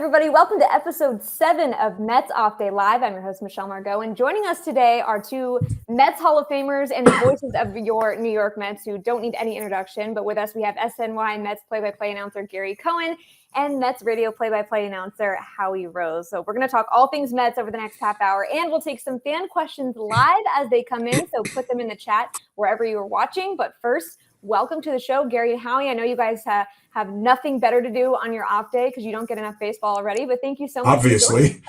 everybody. Welcome to episode 7 of Mets Off Day Live. I'm your host, Michelle Margaux, and joining us today are two Mets Hall of Famers and the voices of your New York Mets who don't need any introduction. But with us, we have SNY Mets play-by-play announcer Gary Cohen and Mets radio play-by-play announcer Howie Rose. So we're going to talk all things Mets over the next half hour, and we'll take some fan questions live as they come in. So put them in the chat wherever you are watching. But first, welcome to the show, Gary and Howie. I know you guys have nothing better to do on your off day because you don't get enough baseball already, but thank you so much. Obviously.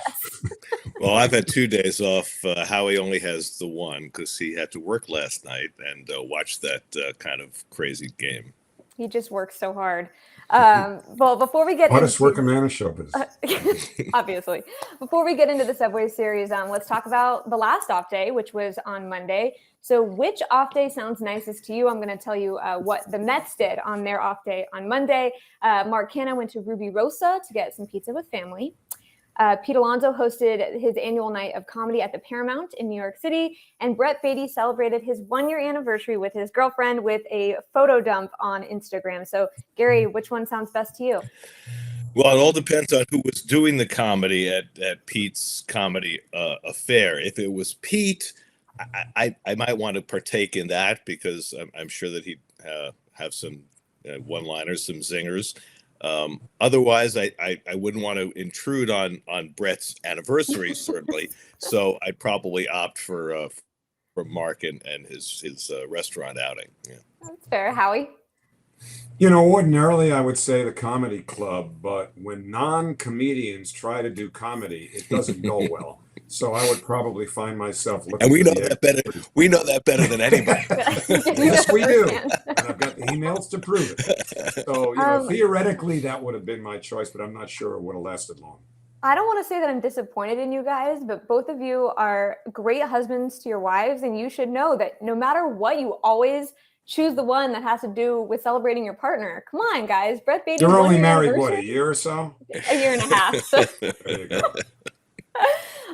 Well, I've had 2 days off. Howie only has the one because he had to work last night and watch that kind of crazy game. He just works so hard. Well, before we get hardest working man in show business. Obviously. Before we get into the Subway Series, let's talk about the last off day, which was on Monday. So which off day sounds nicest to you? I'm going to tell you what the Mets did on their off day on Monday. Mark Canha went to Ruby Rosa to get some pizza with family. Pete Alonso hosted his annual night of comedy at the Paramount in New York City. And Brett Beatty celebrated his 1-year anniversary with his girlfriend with a photo dump on Instagram. So, Gary, which one sounds best to you? Well, it all depends on who was doing the comedy at Pete's comedy affair. If it was Pete, I might want to partake in that because I'm sure that he'd have some one-liners, some zingers. Otherwise, I wouldn't want to intrude on Brett's anniversary, certainly. So I'd probably opt for Mark and his restaurant outing. Yeah. That's fair. Howie? You know, ordinarily I would say the comedy club, but when non-comedians try to do comedy, it doesn't go well. So I would probably find myself looking. And we know that better. We know that better than anybody. Yes, we do. And I've got the emails to prove it. So, theoretically, that would have been my choice, but I'm not sure it would have lasted long. I don't want to say that I'm disappointed in you guys, but both of you are great husbands to your wives, and you should know that no matter what, you always choose the one that has to do with celebrating your partner. Come on, guys. Brett Beatty. They're only married, what, a year or so? A year and a half. So. There you go.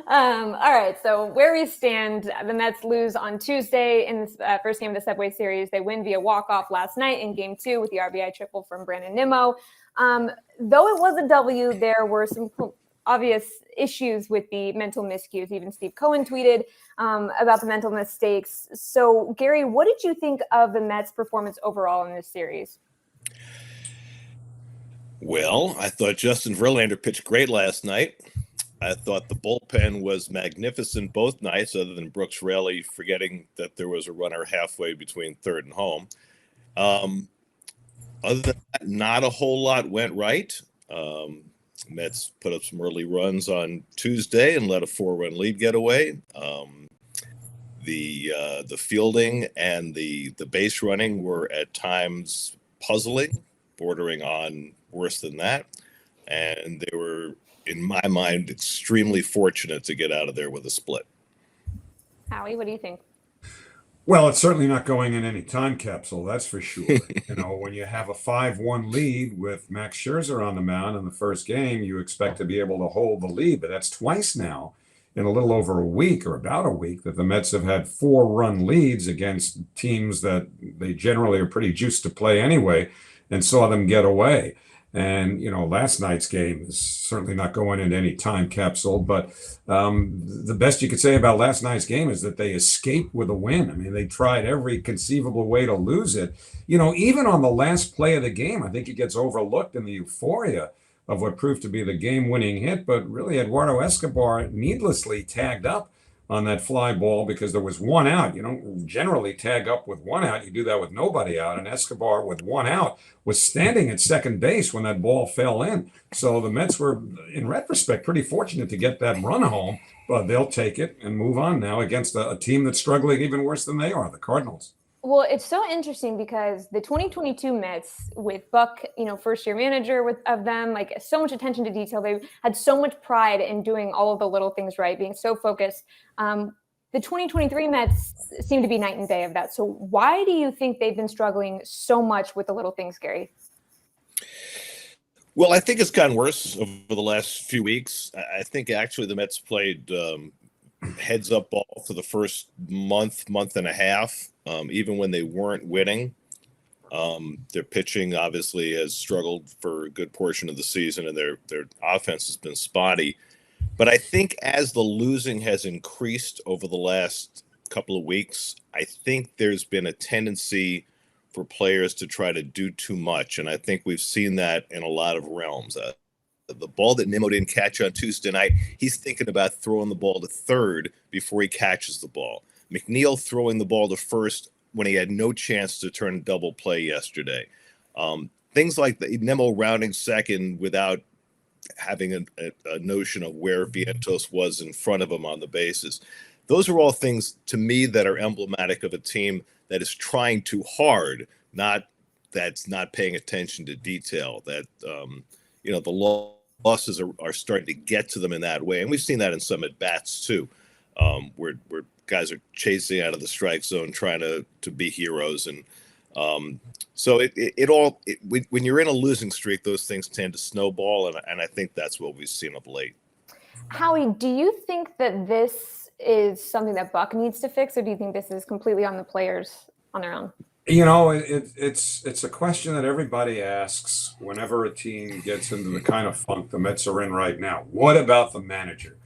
All right, so where we stand, the Mets lose on Tuesday in the first game of the Subway Series. They win via walk-off last night in Game 2 with the RBI triple from Brandon Nimmo. Though it was a W, there were some obvious issues with the mental miscues. Even Steve Cohen tweeted about the mental mistakes. So, Gary, what did you think of the Mets' performance overall in this series? Well, I thought Justin Verlander pitched great last night. I thought the bullpen was magnificent both nights, other than Brooks Raley forgetting that there was a runner halfway between third and home. Other than that, not a whole lot went right. Mets put up some early runs on Tuesday and let a 4-run lead get away. The fielding and the base running were at times puzzling, bordering on worse than that. And they were, in my mind, extremely fortunate to get out of there with a split. Howie, what do you think? Well, it's certainly not going in any time capsule, that's for sure. You know, when you have a 5-1 lead with Max Scherzer on the mound in the first game, you expect to be able to hold the lead. But that's twice now in a little over a week, or about a week, that the Mets have had 4-run leads against teams that they generally are pretty juiced to play anyway, and saw them get away. And, you know, last night's game is certainly not going into any time capsule, but the best you could say about last night's game is that they escaped with a win. I mean, they tried every conceivable way to lose it. You know, even on the last play of the game, I think it gets overlooked in the euphoria of what proved to be the game-winning hit, but really Eduardo Escobar needlessly tagged up on that fly ball because there was one out. You don't generally tag up with one out. You do that with nobody out. And Escobar, with one out, was standing at second base when that ball fell in. So the Mets were, in retrospect, pretty fortunate to get that run home, but they'll take it and move on now against a team that's struggling even worse than they are, the Cardinals. Well, it's so interesting because the 2022 Mets with Buck, you know, first-year manager of them, like so much attention to detail. They had so much pride in doing all of the little things right, being so focused. The 2023 Mets seem to be night and day of that. So why do you think they've been struggling so much with the little things, Gary? Well, I think it's gotten worse over the last few weeks. I think actually the Mets played heads up ball for the first month and a half, even when they weren't winning. Their pitching obviously has struggled for a good portion of the season, and their offense has been spotty. But I think as the losing has increased over the last couple of weeks, I think there's been a tendency for players to try to do too much. And I think we've seen that in a lot of realms. The ball that Nimmo didn't catch on Tuesday night, he's thinking about throwing the ball to third before he catches the ball. McNeil throwing the ball to first when he had no chance to turn a double play yesterday. Things like the Nimmo rounding second without having a notion of where Vientos was in front of him on the bases. Those are all things to me that are emblematic of a team that is trying too hard, that's not paying attention to detail, that, the losses are starting to get to them in that way. And we've seen that in some at-bats too, where guys are chasing out of the strike zone, trying to be heroes. And so when you're in a losing streak, those things tend to snowball. And I think that's what we've seen of late. Howie, do you think that this is something that Buck needs to fix, or do you think this is completely on the players on their own? It's a question that everybody asks whenever a team gets into the kind of funk the Mets are in right now. What about the manager?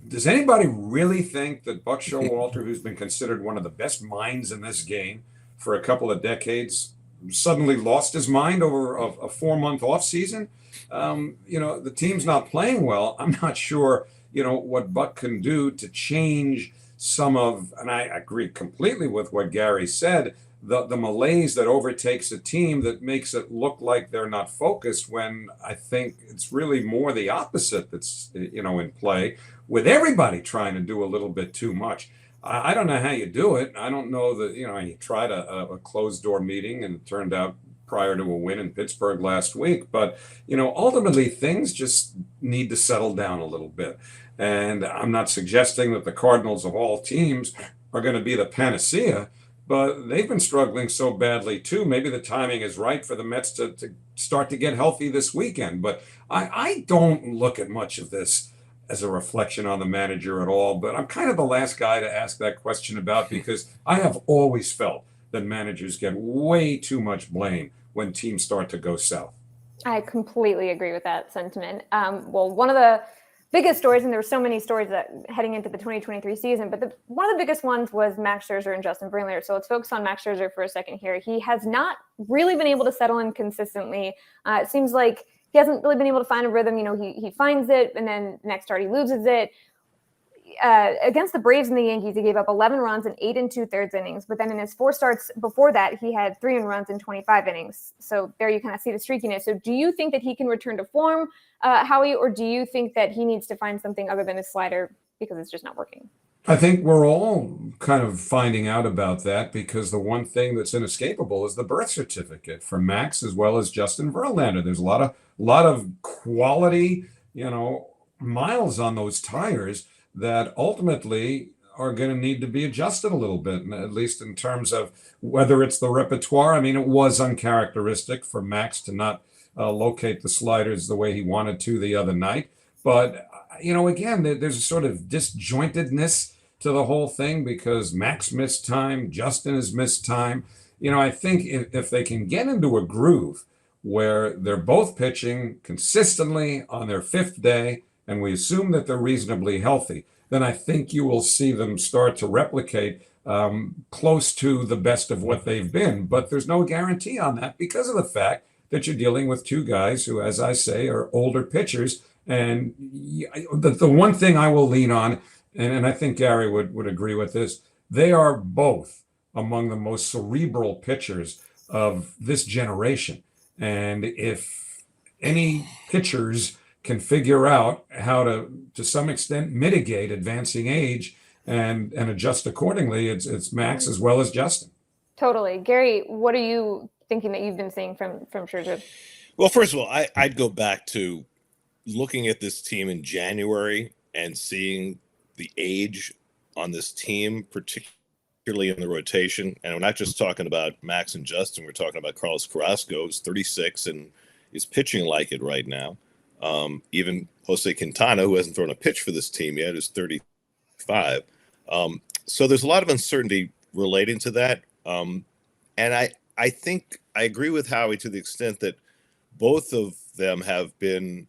Does anybody really think that Buck Showalter, who's been considered one of the best minds in this game for a couple of decades, suddenly lost his mind over a 4-month off season? The team's not playing well. I'm not sure, what Buck can do to change some of, and I agree completely with what Gary said, the malaise that overtakes a team that makes it look like they're not focused, when I think it's really more the opposite that's, in play, with everybody trying to do a little bit too much. I don't know how you do it. I don't know that, you tried a closed door meeting and it turned out prior to a win in Pittsburgh last week. But, ultimately things just need to settle down a little bit. And I'm not suggesting that the Cardinals of all teams are going to be the panacea, but they've been struggling so badly too. Maybe the timing is right for the Mets to start to get healthy this weekend. But I don't look at much of this as a reflection on the manager at all. But I'm kind of the last guy to ask that question about, because I have always felt that managers get way too much blame when teams start to go south. I completely agree with that sentiment. Well, one of the biggest stories, and there were so many stories that heading into the 2023 season, but one of the biggest ones was Max Scherzer and Justin Verlander. So let's focus on Max Scherzer for a second here. He has not really been able to settle in consistently. It seems like he hasn't really been able to find a rhythm. He finds it, and then next start he loses it. Against the Braves and the Yankees, he gave up 11 runs in 8 2/3 innings. But then in his 4 starts before that, he had 3 runs in 25 innings. So there you kind of see the streakiness. So do you think that he can return to form, Howie, or do you think that he needs to find something other than his slider because it's just not working? I think we're all kind of finding out about that, because the one thing that's inescapable is the birth certificate for Max as well as Justin Verlander. There's a lot of quality, miles on those tires that ultimately are going to need to be adjusted a little bit, at least in terms of whether it's the repertoire. I mean, it was uncharacteristic for Max to not locate the sliders the way he wanted to the other night. But, again, there's a sort of disjointedness to the whole thing, because Max missed time, Justin has missed time. I think if they can get into a groove where they're both pitching consistently on their 5th day, and we assume that they're reasonably healthy, then I think you will see them start to replicate close to the best of what they've been. But there's no guarantee on that, because of the fact that you're dealing with 2 guys who, as I say, are older pitchers. And the one thing I will lean on, and I think Gary would agree with this, they are both among the most cerebral pitchers of this generation. And if any pitchers can figure out how to some extent mitigate advancing age and adjust accordingly, it's Max as well as Justin. Totally. Gary, what are you thinking that you've been seeing from Scherzer? Well, first of all, I'd go back to looking at this team in January and seeing the age on this team, particularly in the rotation. And we're not just talking about Max and Justin. We're talking about Carlos Carrasco, who's 36 and is pitching like it right now. Even Jose Quintana, who hasn't thrown a pitch for this team yet, is 35. So there's a lot of uncertainty relating to that. And I think I agree with Howie to the extent that both of them have been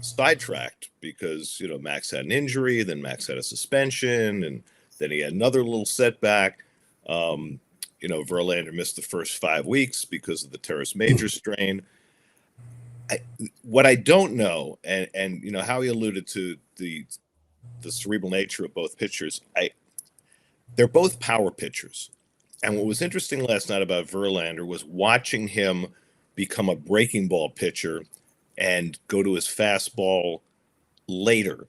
sidetracked because, Max had an injury, then Max had a suspension, and then he had another little setback. Verlander missed the first 5 weeks because of the teres major strain. What I don't know, and Howie alluded to the cerebral nature of both pitchers. They're both power pitchers. And what was interesting last night about Verlander was watching him become a breaking ball pitcher and go to his fastball later.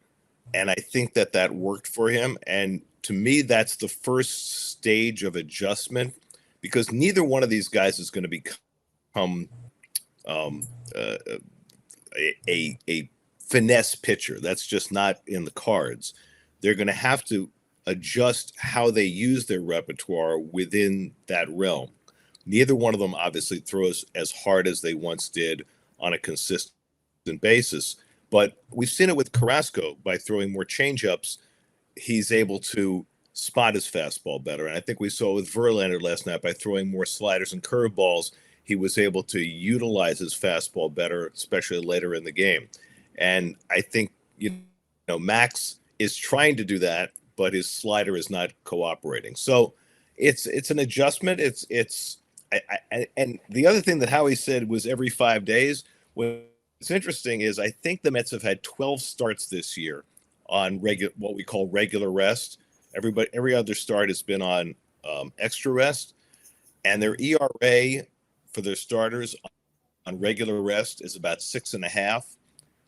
And I think that worked for him. And to me, that's the first stage of adjustment, because neither one of these guys is going to become a finesse pitcher. That's just not in the cards. They're going to have to adjust how they use their repertoire within that realm. Neither one of them obviously throws as hard as they once did on a consistent basis, but we've seen it with Carrasco. By throwing more changeups, he's able to spot his fastball better. And I think we saw it with Verlander last night. By throwing more sliders and curveballs, he was able to utilize his fastball better, especially later in the game. And I think, Max is trying to do that, but his slider is not cooperating. So it's an adjustment. And the other thing that Howie said was every 5 days. What's interesting is I think the Mets have had 12 starts this year on what we call regular rest. Every other start has been on extra rest, and their ERA for their starters on regular rest is about 6.5.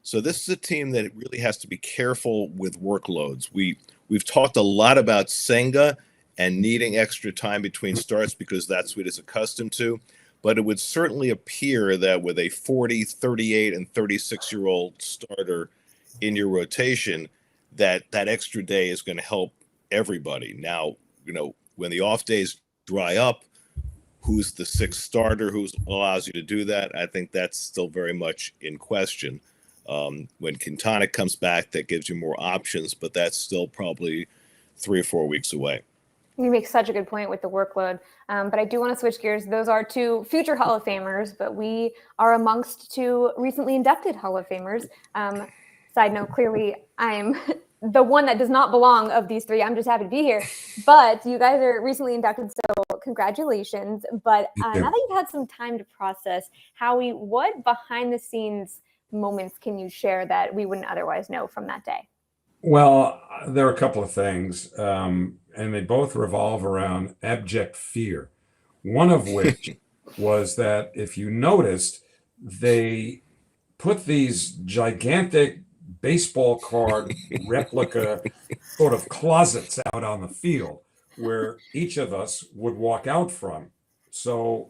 So this is a team that really has to be careful with workloads. We've talked a lot about Senga and needing extra time between starts because that's what he's accustomed to. But it would certainly appear that with a 40, 38, and 36-year-old starter in your rotation, that extra day is going to help everybody. Now, when the off days dry up, who's the sixth starter, who allows you to do that? I think that's still very much in question. When Quintana comes back, that gives you more options, but that's still probably 3 or 4 weeks away. You make such a good point with the workload. But I do want to switch gears. Those are 2 future Hall of Famers, but we are amongst 2 recently inducted Hall of Famers. Side note, clearly I'm the one that does not belong of these 3. I'm just happy to be here. But you guys are recently inducted, so congratulations. But now that you've had some time to process, Howie, what behind the scenes moments can you share that we wouldn't otherwise know from that day? Well, there are a couple of things, and they both revolve around abject fear. One of which was that, if you noticed, they put these gigantic baseball card replica sort of closets out on the field where each of us would walk out from. So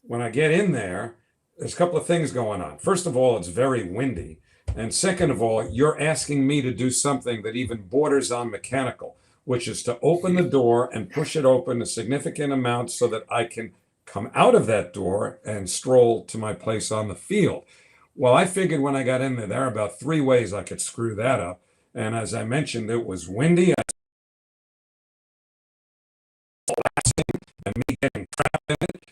when I get in there, there's a couple of things going on. First of all, it's very windy. And second of all, you're asking me to do something that even borders on mechanical, which is to open the door and push it open a significant amount so that I can come out of that door and stroll to my place on the field. Well, I figured when I got in there are about 3 ways I could screw that up. And as I mentioned, it was windy and me getting trapped in it,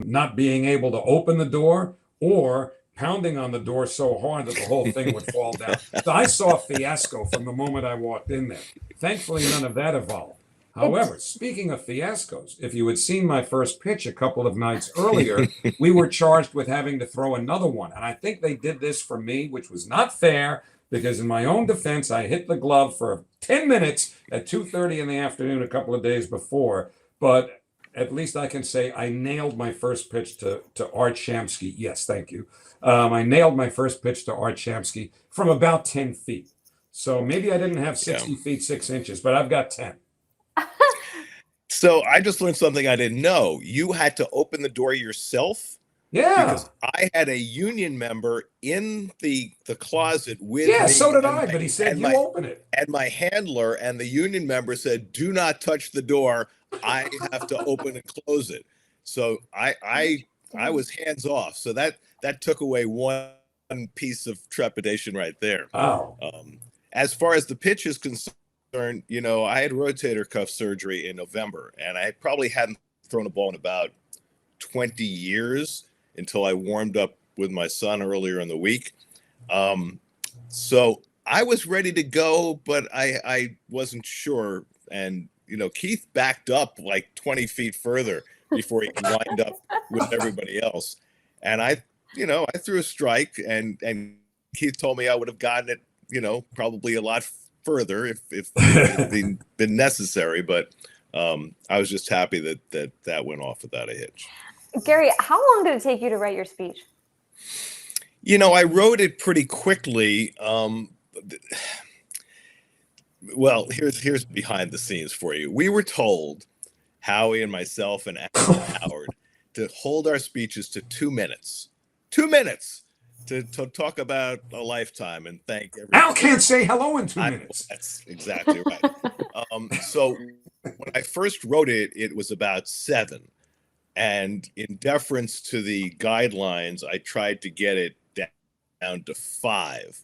not being able to open the door, or pounding on the door so hard that the whole thing would fall down. So I saw a fiasco from the moment I walked in there. Thankfully, none of that evolved. However, speaking of fiascos, if you had seen my first pitch a couple of nights earlier, we were charged with having to throw another one. And I think they did this for me, which was not fair, because in my own defense, I hit the glove for 10 minutes at 2:30 in the afternoon a couple of days before. But at least I can say I nailed my first pitch to Art Shamsky. Yes, thank you. I nailed my first pitch to Art Shamsky from about 10 feet. So maybe I didn't have 60 feet, 6 inches, but I've got 10. So I just learned something I didn't know. You had to open the door yourself? Yeah. Because I had a union member in the closet with me. So did I, but he said, you open it. And my handler and the union member said, do not touch the door. I have to open and close it. So I was hands off. So that took away one piece of trepidation right there. Wow. As far as the pitch is concerned, I had rotator cuff surgery in November, and I probably hadn't thrown a ball in about 20 years until I warmed up with my son earlier in the week. So I was ready to go, but I wasn't sure. And, Keith backed up like 20 feet further before he could wind up with everybody else. And I threw a strike, and Keith told me I would have gotten it, probably a lot further if it had been necessary. But I was just happy that went off without a hitch. Gary, how long did it take you to write your speech? I wrote it pretty quickly. Well, here's behind the scenes for you. We were told, Howie and myself and Howard, to hold our speeches to 2 minutes. 2 minutes to talk about a lifetime and thank everyone. Al can't say hello in 2 minutes. That's exactly right. So when I first wrote it, it was about 7. And in deference to the guidelines, I tried to get it down to 5.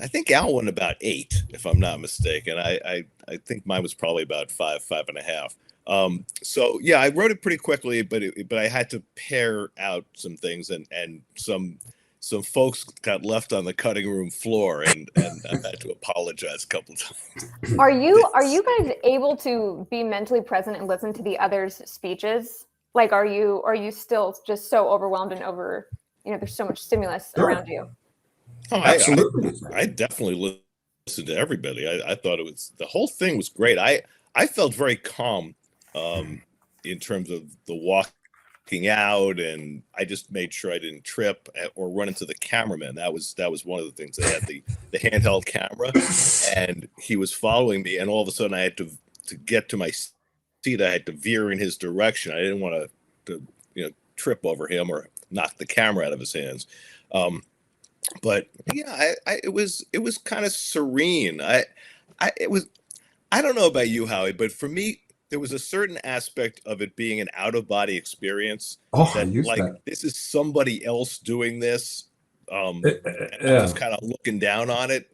I think Al went about 8, if I'm not mistaken. I think mine was probably about 5.5. So yeah, I wrote it pretty quickly, but I had to pare out some things, and some folks got left on the cutting room floor, and I had to apologize a couple of times. Are you guys able to be mentally present and listen to the others' speeches? Like, are you still just so overwhelmed and there's so much stimulus around you? Oh, Absolutely. I definitely listened to everybody. I thought the whole thing was great. I felt very calm in terms of the walking out, and I just made sure I didn't trip or run into the cameraman. That was one of the things. They had the handheld camera, and he was following me, and all of a sudden I had to get to my seat. I had to veer in his direction. I didn't want to trip over him or knock the camera out of his hands. But yeah, it was kind of serene. I don't know about you, Howie, but for me, there was a certain aspect of it being an out-of-body experience. This is somebody else doing this. Just kind of looking down on it.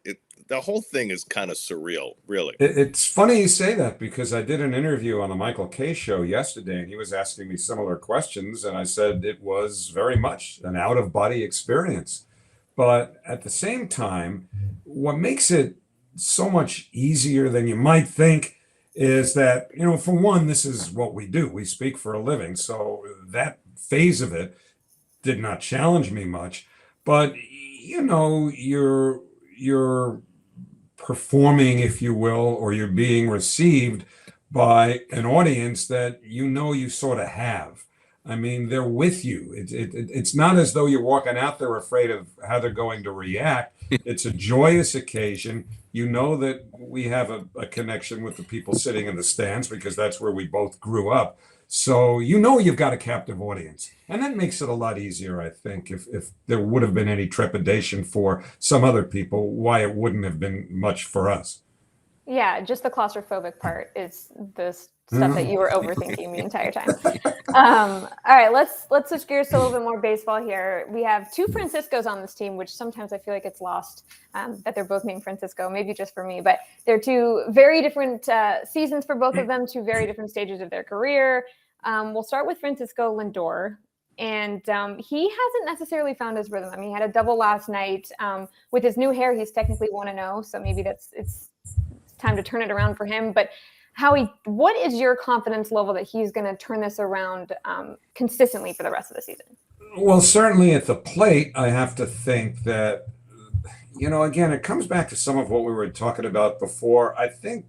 The whole thing is kind of surreal, really. It's funny you say that, because I did an interview on the Michael Kay show yesterday, and he was asking me similar questions, and I said it was very much an out-of-body experience. But at the same time, what makes it so much easier than you might think is that, for one, this is what we do. We speak for a living. So that phase of it did not challenge me much. But, you're performing, if you will, or you're being received by an audience that you sort of have. I mean, they're with you. It's not as though you're walking out there afraid of how they're going to react. It's a joyous occasion. You know that we have a connection with the people sitting in the stands, because that's where we both grew up. So you've got a captive audience. And that makes it a lot easier, I think, if there would have been any trepidation for some other people, why it wouldn't have been much for us. Yeah, just the claustrophobic part is the stuff that you were overthinking the entire time. All right, let's switch gears to a little bit more baseball here. We have 2 Franciscos on this team, which sometimes I feel like it's lost that they're both named Francisco, maybe just for me, but they're 2 very different seasons for both of them, 2 very different stages of their career. We'll start with Francisco Lindor. And he hasn't necessarily found his rhythm. I mean, he had a double last night. With his new hair, he's technically 1-0, so maybe it's time to turn it around for him. But Howie, what is your confidence level that he's going to turn this around consistently for the rest of the season? Well, certainly at the plate, I have to think that, again, it comes back to some of what we were talking about before. I think,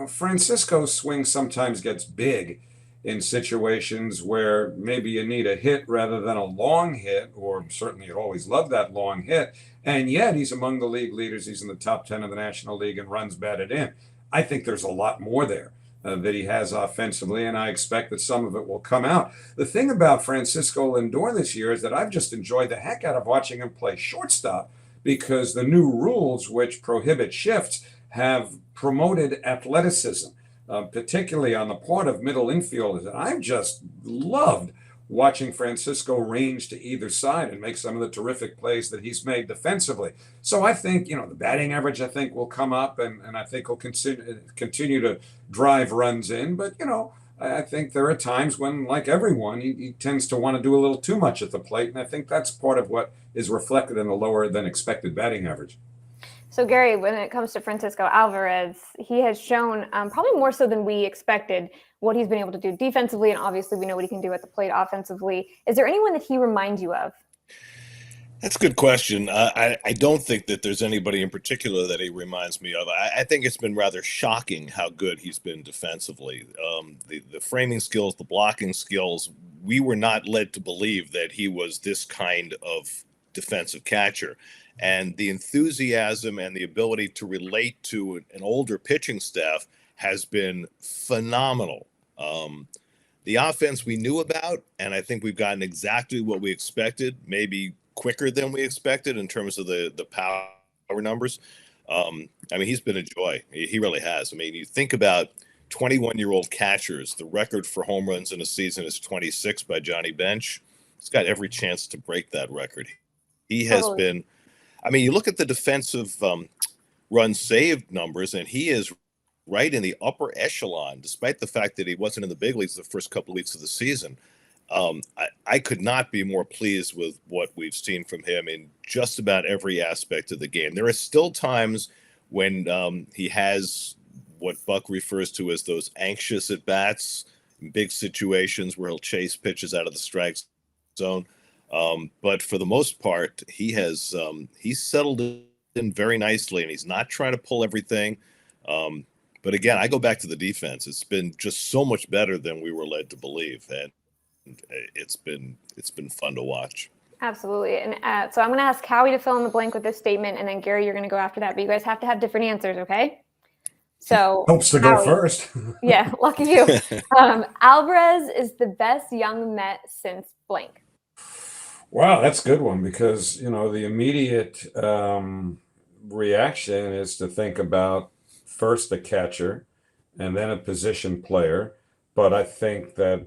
Francisco's swing sometimes gets big in situations where maybe you need a hit rather than a long hit, or certainly you always love that long hit. And yet he's among the league leaders. He's in the top 10 of the National League in runs batted in. I think there's a lot more there that he has offensively, and I expect that some of it will come out. The thing about Francisco Lindor this year is that I've just enjoyed the heck out of watching him play shortstop, because the new rules, which prohibit shifts, have promoted athleticism, particularly on the part of middle infielders. And I've just loved watching Francisco range to either side and make some of the terrific plays that he's made defensively. So I think, the batting average, I think, will come up, and I think he'll continue to drive runs in. But, I think there are times when, like everyone, he tends to want to do a little too much at the plate, and I think that's part of what is reflected in the lower than expected batting average. So, Gary, when it comes to Francisco Alvarez, he has shown probably more so than we expected what he's been able to do defensively, and obviously we know what he can do at the plate offensively. Is there anyone that he reminds you of? That's a good question. I don't think that there's anybody in particular that he reminds me of. I think it's been rather shocking how good he's been defensively. The framing skills, the blocking skills, we were not led to believe that he was this kind of defensive catcher. And the enthusiasm and the ability to relate to an older pitching staff has been phenomenal. The offense we knew about, and I think we've gotten exactly what we expected, maybe quicker than we expected in terms of the power numbers. I mean, he's been a joy. He really has. I mean, you think about 21-year-old catchers, the record for home runs in a season is 26 by Johnny Bench. He's got every chance to break that record. He has been, I mean, you look at the defensive run saved numbers, and he is right in the upper echelon, despite the fact that he wasn't in the big leagues the first couple of weeks of the season. I could not be more pleased with what we've seen from him in just about every aspect of the game. There are still times when he has what Buck refers to as those anxious at-bats, big situations where he'll chase pitches out of the strike zone. But for the most part, he's settled in very nicely, and he's not trying to pull everything. But again, I go back to the defense. It's been just so much better than we were led to believe, and it's been fun to watch. Absolutely. And so I'm going to ask Howie to fill in the blank with this statement, and then Gary, you're going to go after that. But you guys have to have different answers, okay? So Hopes to go first. Yeah, lucky you. Alvarez is the best young Met since blank. Wow, that's a good one because, the immediate reaction is to think about first the catcher and then a position player. But I think the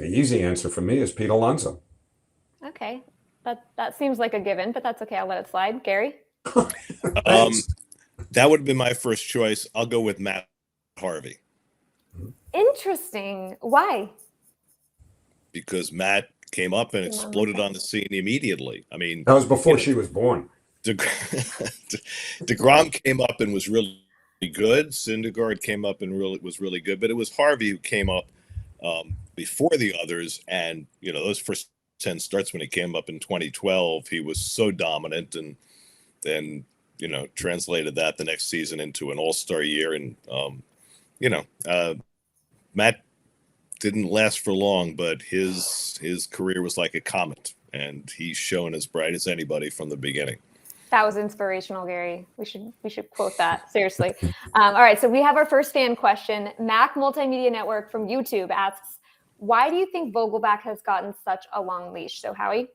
easy answer for me is Pete Alonso. Okay. That seems like a given, but that's okay. I'll let it slide. Gary? That would have been my first choice. I'll go with Matt Harvey. Interesting. Why? Because Matt came up and exploded on the scene immediately. I mean, that was before she was born. DeGrom came up and was really good. Syndergaard came up and was really good, but it was Harvey who came up before the others. And those first 10 starts when he came up in 2012, he was so dominant, and then translated that the next season into an all-star year. And Matt didn't last for long, but his career was like a comet, and he's shown as bright as anybody from the beginning. That was inspirational, Gary. We should quote that seriously. All right, so we have our first fan question. Mac Multimedia Network from YouTube asks, why do you think Vogelbach has gotten such a long leash? So, Howie?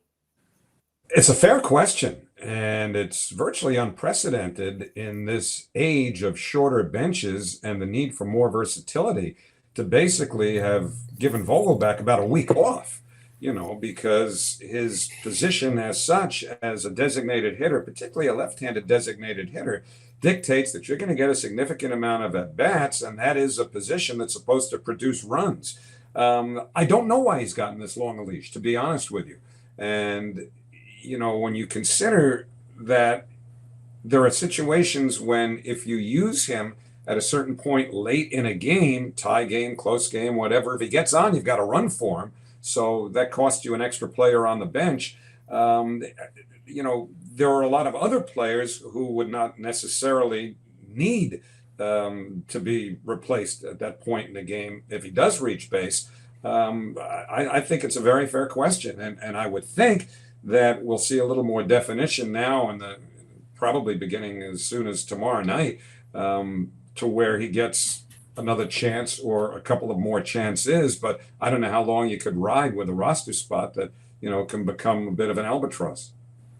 It's a fair question, and it's virtually unprecedented in this age of shorter benches and the need for more versatility to basically have given Vogelbach about a week off, because his position as such, as a designated hitter, particularly a left-handed designated hitter, dictates that you're going to get a significant amount of at-bats, and that is a position that's supposed to produce runs. I don't know why he's gotten this long a leash, to be honest with you. And when you consider that there are situations when if you use him at a certain point late in a game, tie game, close game, whatever, if he gets on, you've got to run for him. So that costs you an extra player on the bench. There are a lot of other players who would not necessarily need to be replaced at that point in the game if he does reach base. I think it's a very fair question. And I would think that we'll see a little more definition now, and probably beginning as soon as tomorrow night, to where he gets another chance or a couple of more chances. But I don't know how long you could ride with a roster spot that can become a bit of an albatross.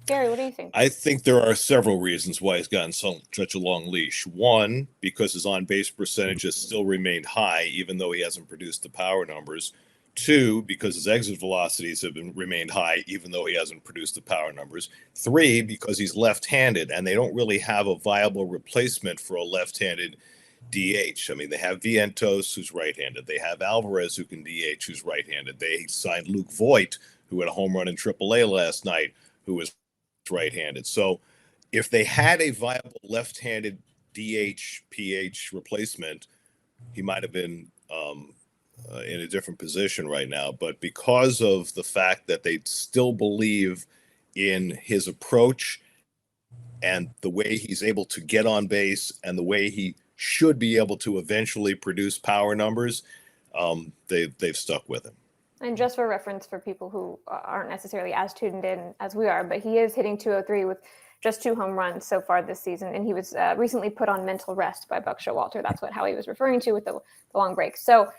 Gary, what do you think? I think there are several reasons why he's gotten such a long leash. One, because his on-base percentage has still remained high, even though he hasn't produced the power numbers. Two, because his exit velocities have remained high, even though he hasn't produced the power numbers. Three, because he's left-handed, and they don't really have a viable replacement for a left-handed DH. I mean, they have Vientos, who's right-handed. They have Alvarez, who can DH, who's right-handed. They signed Luke Voigt, who had a home run in AAA last night, who was right-handed. So if they had a viable left-handed DH, PH replacement, he might have been in a different position right now. But because of the fact that they still believe in his approach and the way he's able to get on base and the way he should be able to eventually produce power numbers, they've stuck with him. And just for reference for people who aren't necessarily as tuned in as we are, but he is hitting 203 with just 2 home runs so far this season. And he was recently put on mental rest by Buck Showalter. That's what Howie was referring to with the long break. So,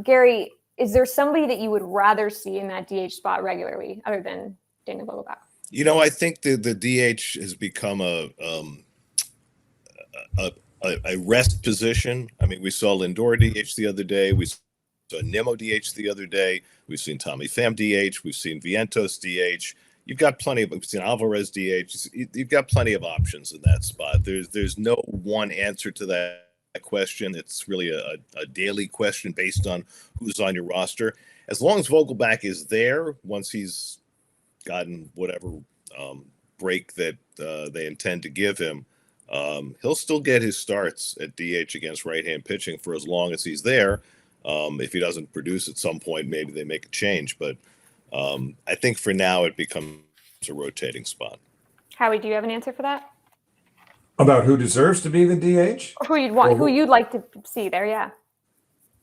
Gary, is there somebody that you would rather see in that DH spot regularly other than Daniel Vogelbach? You know, I think the DH has become a rest position. I mean, we saw Lindor DH the other day. We saw Nimmo DH the other day. We've seen Tommy Pham DH. We've seen Vientos DH. You've got plenty of. We've seen Alvarez DH. You've got plenty of options in that spot. There's no one answer to that question. It's really a daily question based on who's on your roster. As long as Vogelbach is there, once he's gotten whatever break that they intend to give him, he'll still get his starts at DH against right-hand pitching for as long as he's there. If he doesn't produce at some point, maybe they make a change. But I think for now it becomes a rotating spot. Howie, do you have an answer for that? About who deserves to be the DH? Or who you'd want, who you'd like to see there, yeah.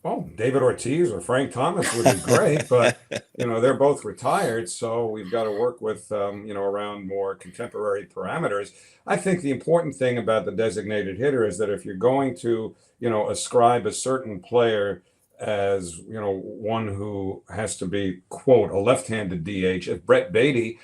Well, David Ortiz or Frank Thomas would be great, but they're both retired, so we've got to work with around more contemporary parameters. I think the important thing about the designated hitter is that if you're going to ascribe a certain player as one who has to be, quote, a left-handed DH, if Brett Beatty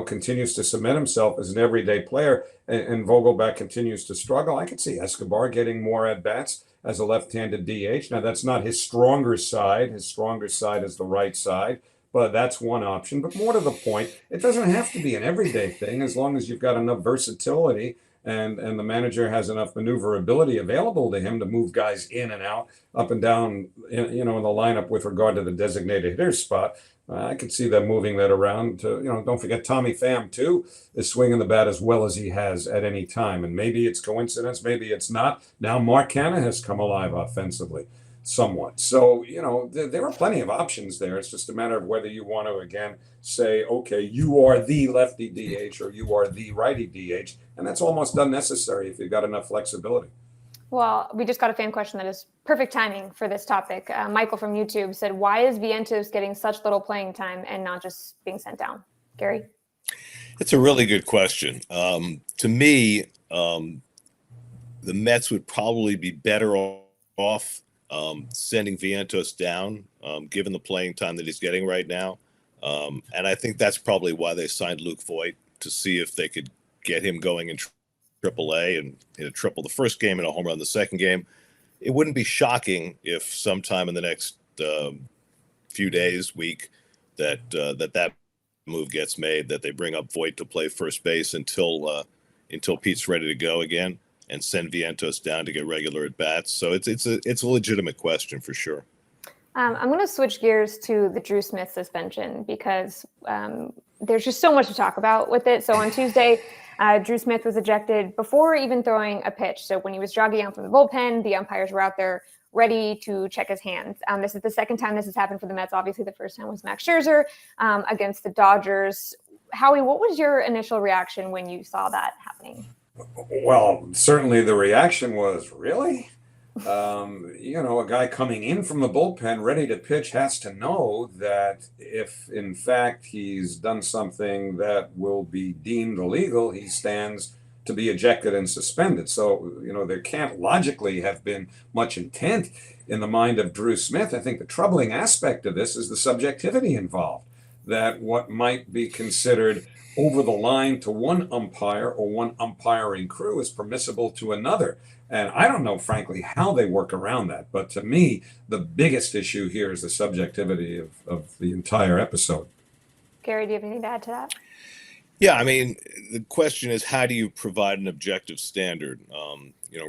continues to cement himself as an everyday player and Vogelbach continues to struggle, I could see Escobar getting more at bats as a left-handed DH. Now, that's not his stronger side. His stronger side is the right side, but that's one option. But more to the point, it doesn't have to be an everyday thing as long as you've got enough versatility and the manager has enough maneuverability available to him to move guys in and out, up and down, in the lineup with regard to the designated hitter spot. I could see them moving that around to, don't forget Tommy Pham, too, is swinging the bat as well as he has at any time. And maybe it's coincidence, maybe it's not. Now Mark Canha has come alive offensively somewhat. So, there are plenty of options there. It's just a matter of whether you want to, again, say, okay, you are the lefty DH or you are the righty DH. And that's almost unnecessary if you've got enough flexibility. Well, we just got a fan question that is perfect timing for this topic. Michael from YouTube said, why is Vientos getting such little playing time and not just being sent down? Gary? It's a really good question. To me, the Mets would probably be better off sending Vientos down, given the playing time that he's getting right now. And I think that's probably why they signed Luke Voigt, to see if they could get him going in AAA and hit a triple the first game and a home run the second game. It wouldn't be shocking if sometime in the next few days, week, that move gets made, that they bring up Voigt to play first base until Pete's ready to go again, and send Vientos down to get regular at bats. So it's a legitimate question for sure. I'm going to switch gears to the Drew Smith suspension because there's just so much to talk about with it. So on Tuesday, Drew Smith was ejected before even throwing a pitch. So when he was jogging out from the bullpen, the umpires were out there ready to check his hands. This is the second time this has happened for the Mets. Obviously, the first time was Max Scherzer against the Dodgers. Howie, what was your initial reaction when you saw that happening? Well, certainly the reaction was, really? A guy coming in from the bullpen ready to pitch has to know that if, in fact, he's done something that will be deemed illegal, he stands to be ejected and suspended. So, there can't logically have been much intent in the mind of Drew Smith. I think the troubling aspect of this is the subjectivity involved, that what might be considered over the line to one umpire or one umpiring crew is permissible to another. And I don't know, frankly, how they work around that. But to me, the biggest issue here is the subjectivity of the entire episode. Gary, do you have anything to add to that? Yeah, I mean, the question is, how do you provide an objective standard?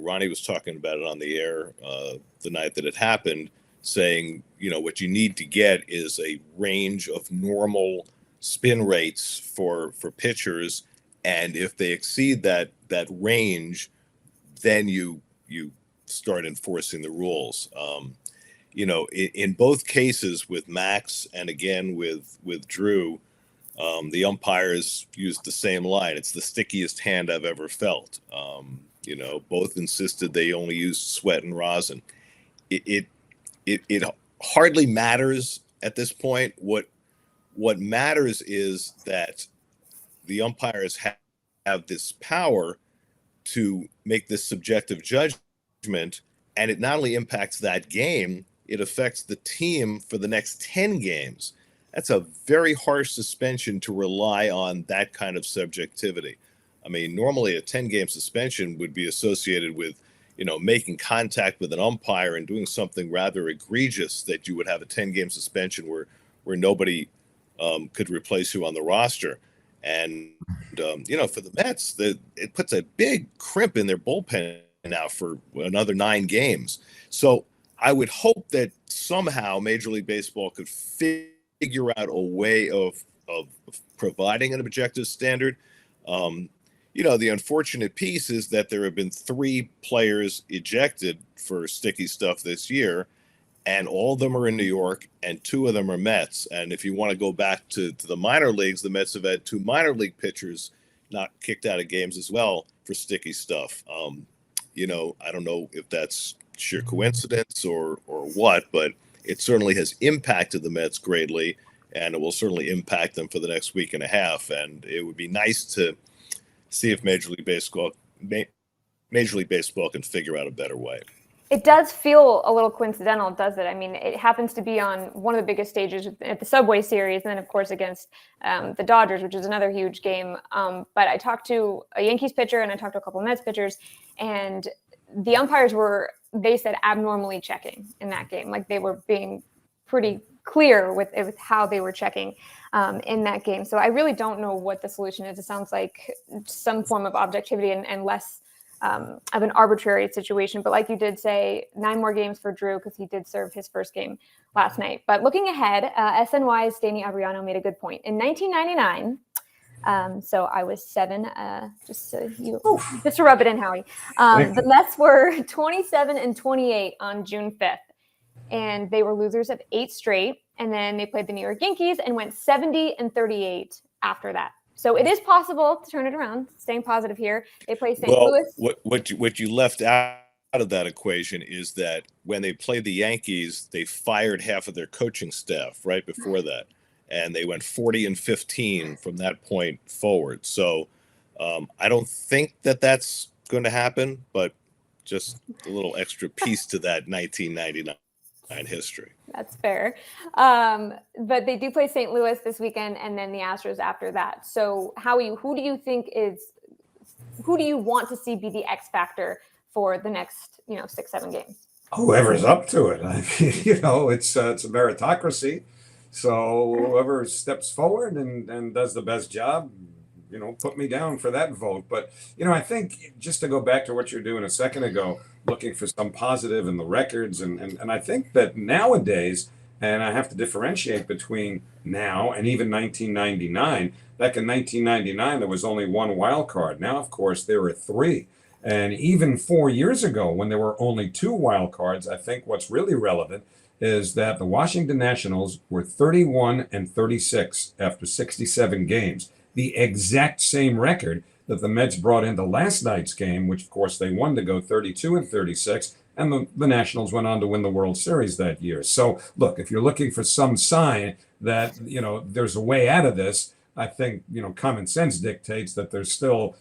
Ronnie was talking about it on the air the night that it happened, saying, what you need to get is a range of normal spin rates for pitchers, and if they exceed that range, then you start enforcing the rules. In both cases with Max and again with Drew, the umpires used the same line. It's the stickiest hand I've ever felt. Both insisted they only used sweat and rosin. It hardly matters at this point. What matters is that the umpires have this power to make this subjective judgment, and it not only impacts that game, it affects the team for the next 10 games. That's a very harsh suspension to rely on that kind of subjectivity. I mean, normally a 10-game suspension would be associated with, making contact with an umpire and doing something rather egregious that you would have a 10-game suspension where nobody could replace you on the roster. And, for the Mets, it puts a big crimp in their bullpen now for another 9 games. So I would hope that somehow Major League Baseball could figure out a way of providing an objective standard. The unfortunate piece is that there have been 3 players ejected for sticky stuff this year, and all of them are in New York, and 2 of them are Mets. And if you want to go back to the minor leagues, the Mets have had 2 minor league pitchers not kicked out of games as well for sticky stuff. I don't know if that's sheer coincidence or what, but it certainly has impacted the Mets greatly, and it will certainly impact them for the next week and a half. And it would be nice to see if Major League Baseball can figure out a better way. It does feel a little coincidental, does it? I mean, it happens to be on one of the biggest stages at the Subway Series, and then, of course, against the Dodgers, which is another huge game. But I talked to a Yankees pitcher and I talked to a couple of Mets pitchers, and the umpires they said, abnormally checking in that game. Like, they were being pretty clear with how they were checking in that game. So I really don't know what the solution is. It sounds like some form of objectivity and less of an arbitrary situation. But like you did say, 9 more games for Drew because he did serve his first game last night. But looking ahead, SNY's Danny Ariano made a good point. In 1999, so I was 7, just to rub it in, Howie. The Mets were 27-28 on June 5th. And they were losers of 8 straight. And then they played the New York Yankees and went 70-38 after that. So it is possible to turn it around. Staying positive here. They play St. Louis. What you left out of that equation is that when they played the Yankees, they fired half of their coaching staff right before that. And they went 40-15 from that point forward. So I don't think that's going to happen, but just a little extra piece to that 1999 history. That's fair. But they do play St. Louis this weekend and then the Astros after that. So Howie, who do you want to see be the X factor for the next, 6-7 games? Whoever's up to it. I mean, it's a meritocracy. So whoever steps forward and does the best job, put me down for that vote. But, I think just to go back to what you're doing a second ago, looking for some positive in the records. And I think that nowadays, and I have to differentiate between now and even 1999. Back in 1999, there was only 1 wild card. Now, of course, there are 3. And even 4 years ago, when there were only 2 wild cards, I think what's really relevant is that the Washington Nationals were 31-36 after 67 games. The exact same record that the Mets brought into last night's game, which of course they won to go 32-36, and the Nationals went on to win the World Series that year. So look, if you're looking for some sign that, there's a way out of this, I think, common sense dictates that there's still,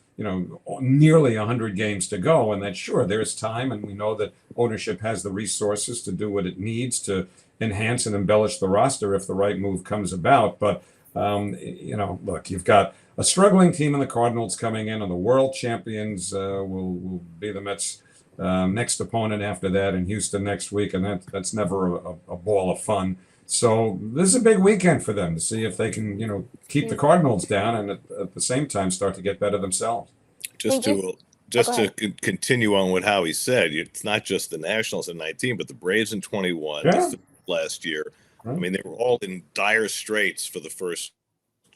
nearly 100 games to go, and that sure, there's time, and we know that ownership has the resources to do what it needs to enhance and embellish the roster if the right move comes about. But look, you've got a struggling team in the Cardinals coming in, and the world champions will be the Mets' next opponent after that in Houston next week, and that's never a ball of fun. So this is a big weekend for them to see if they can, keep the Cardinals down and at the same time start to get better themselves. Just to just go to continue on what Howie said, it's not just the Nationals in 19, but the Braves in 21, Yeah. last year. I Right. mean, they were all in dire straits for the first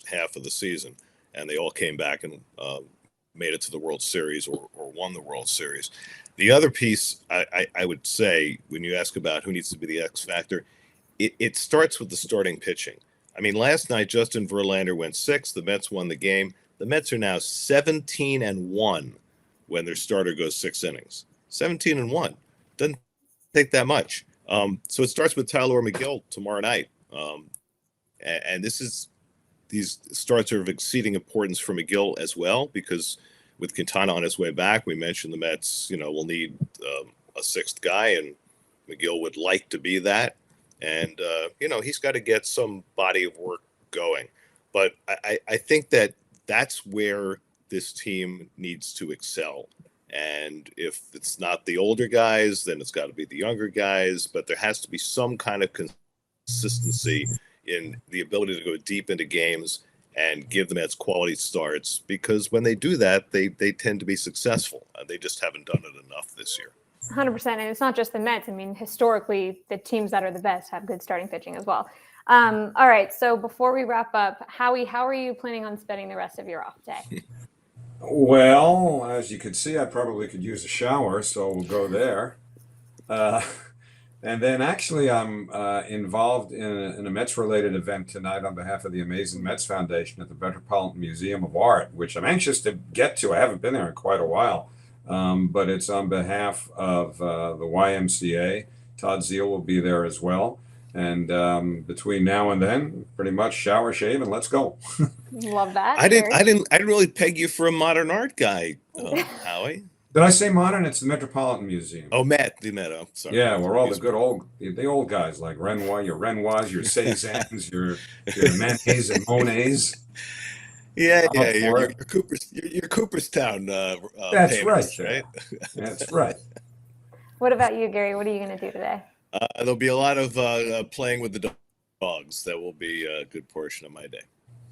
half of the season, and they all came back and made it to the World Series or won the World Series. The other piece I would say, when you ask about who needs to be the X factor, it starts with the starting pitching. I mean, last night, Justin Verlander went 6. The Mets won the game. The Mets are now 17-1 when their starter goes 6 innings. 17-1. Doesn't take that much. So it starts with Tyler McGill tomorrow night. And these starts are of exceeding importance for McGill as well, because with Quintana on his way back, we mentioned the Mets, will need a 6th guy, and McGill would like to be that. And, he's got to get some body of work going. But I think that's where this team needs to excel. And if it's not the older guys, then it's got to be the younger guys. But there has to be some kind of consistency in the ability to go deep into games and give the Mets quality starts, because when they do that, they tend to be successful. They just haven't done it enough this year. 100%. And it's not just the Mets. I mean, historically, the teams that are the best have good starting pitching as well. All right. So before we wrap up, Howie, how are you planning on spending the rest of your off day? Well, as you can see, I probably could use a shower, so we'll go there. And then actually, I'm involved in a Mets-related event tonight on behalf of the Amazing Mets Foundation at the Metropolitan Museum of Art, which I'm anxious to get to. I haven't been there in quite a while, but it's on behalf of the YMCA. Todd Zeal will be there as well. And between now and then, pretty much shower, shave, and let's go. Love that. I didn't really peg you for a modern art guy, Howie. Did I say modern? It's the Metropolitan Museum. Oh, Matt. Oh, sorry. Yeah, we're all the old guys like Renoir, your Renoirs, your Cezannes, your Manets and Monets. Yeah, I'm up for you're it. Cooperstown. That's painters, right. That's right. What about you, Gary? What are you going to do today? There'll be a lot of playing with the dogs. That will be a good portion of my day.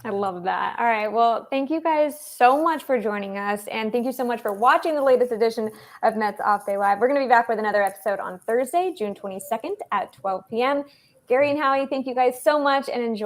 I love that. All right. Well, thank you guys so much for joining us. And thank you so much for watching the latest edition of Mets Off Day Live. We're going to be back with another episode on Thursday, June 22nd at 12 p.m. Gary and Howie, thank you guys so much and enjoy.